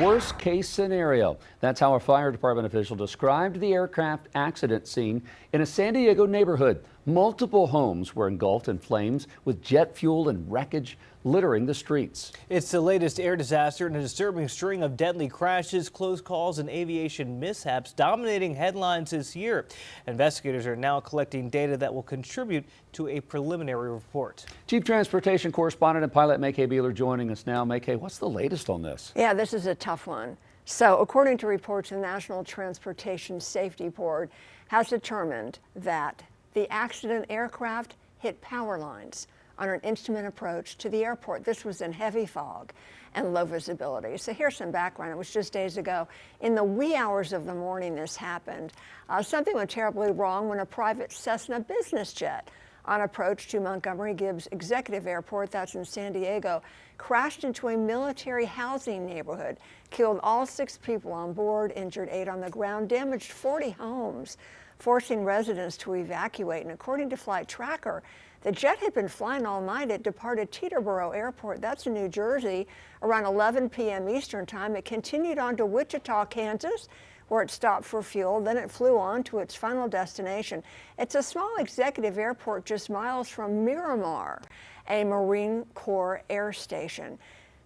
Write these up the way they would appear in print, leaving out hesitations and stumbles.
Worst case scenario. That's how a fire department official described the aircraft accident scene in a San Diego neighborhood. Multiple homes were engulfed in flames with jet fuel and wreckage littering the streets. It's the latest air disaster in a disturbing string of deadly crashes, close calls, and aviation mishaps dominating headlines this year. Investigators are now collecting data that will contribute to a preliminary report. Chief Transportation Correspondent and pilot MayCay Beeler joining us now. MayCay, what's the latest on this? Yeah, this is a tough one. So according to reports, the National Transportation Safety Board has determined that the accident aircraft hit power lines on an instrument approach to the airport. This was in heavy fog and low visibility. So here's some background. It was just days ago. In the wee hours of the morning this happened. Something went terribly wrong when a private Cessna business jet on approach to Montgomery Gibbs Executive Airport, that's in San Diego, crashed into a military housing neighborhood, killed all 6 people on board, injured 8 on the ground, damaged 40 homes, forcing residents to evacuate. And according to Flight Tracker, the jet had been flying all night. It departed Teterboro Airport, that's in New Jersey, around 11 p.m. Eastern Time. It continued on to Wichita, Kansas, where it stopped for fuel. Then it flew on to its final destination. It's a small executive airport just miles from Miramar, a Marine Corps air station.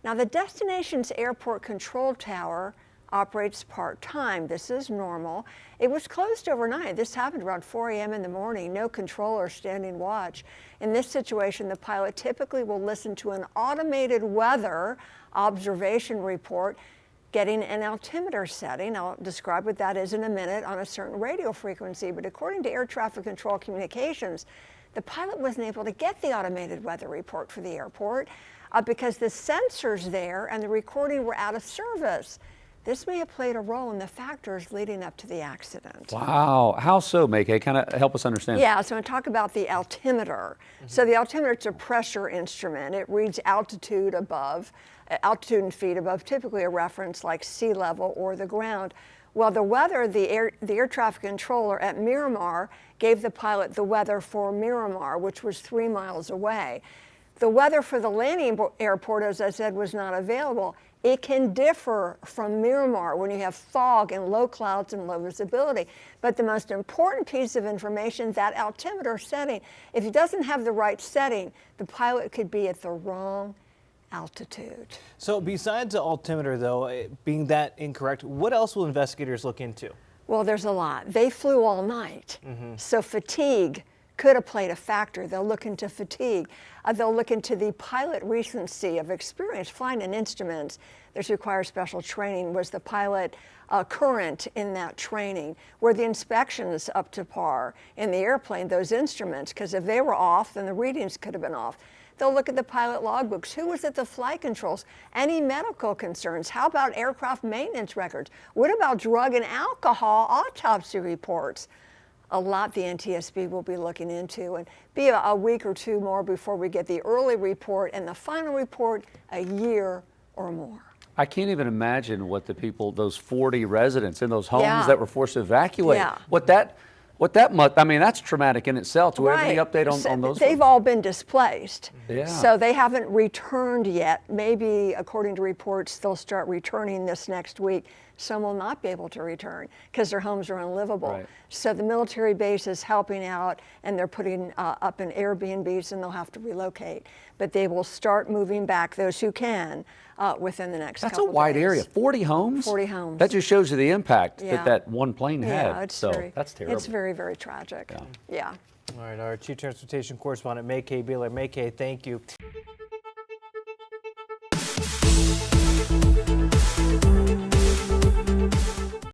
Now, the destination's airport control tower operates part-time. This is normal. It was closed overnight. This happened around 4 a.m. in the morning. No controller standing watch. In this situation, the pilot typically will listen to an automated weather observation report, getting an altimeter setting. I'll describe what that is in a minute, on a certain radio frequency. But according to Air Traffic Control Communications, the pilot wasn't able to get the automated weather report for the airport because the sensors there and the recording were out of service. This may have played a role in the factors leading up to the accident. Wow. How so, MayCay? Kind of help us understand. Yeah, so I'm going to talk about the altimeter. So the altimeter, it's a pressure instrument. It reads altitude above, altitude in feet above, typically a reference like sea level or the ground. Well, the weather, the air traffic controller at Miramar gave the pilot the weather for Miramar, which was 3 miles away. The weather for the landing airport, as I said, was not available. It can differ from Miramar when you have fog and low clouds and low visibility. But the most important piece of information, that altimeter setting. If it doesn't have the right setting, the pilot could be at the wrong altitude. So besides the altimeter, though, being that incorrect, what else will investigators look into? Well, there's a lot. They flew all night, so fatigue could have played a factor. They'll look into fatigue. They'll look into the pilot recency of experience flying in instruments. This requires special training. Was the pilot current in that training? Were the inspections up to par in the airplane, those instruments? Because if they were off, then the readings could have been off. They'll look at the pilot logbooks. Who was at the flight controls? Any medical concerns? How about aircraft maintenance records? What about drug and alcohol autopsy reports? A lot the NTSB will be looking into, and be a week or 2 more before we get the early report and the final report, a year or more. I can't even imagine what the people, those 40 residents in those homes that were forced to evacuate, what that must, I mean, that's traumatic in itself. Do we have any update on those? They've all been displaced. Yeah. So they haven't returned yet. Maybe, according to reports, they'll start returning this next week. Some will not be able to return because their homes are unlivable. Right. So the military base is helping out, and they're putting up in Airbnbs, and they'll have to relocate. But they will start moving back, those who can, within the next couple That's of a wide days. area. 40 homes? 40 homes. That just shows you the impact that one plane had. It's That's terrible. It's very, very tragic. Yeah. All right, our Chief Transportation Correspondent, MayCay Beeler. MayCay, thank you.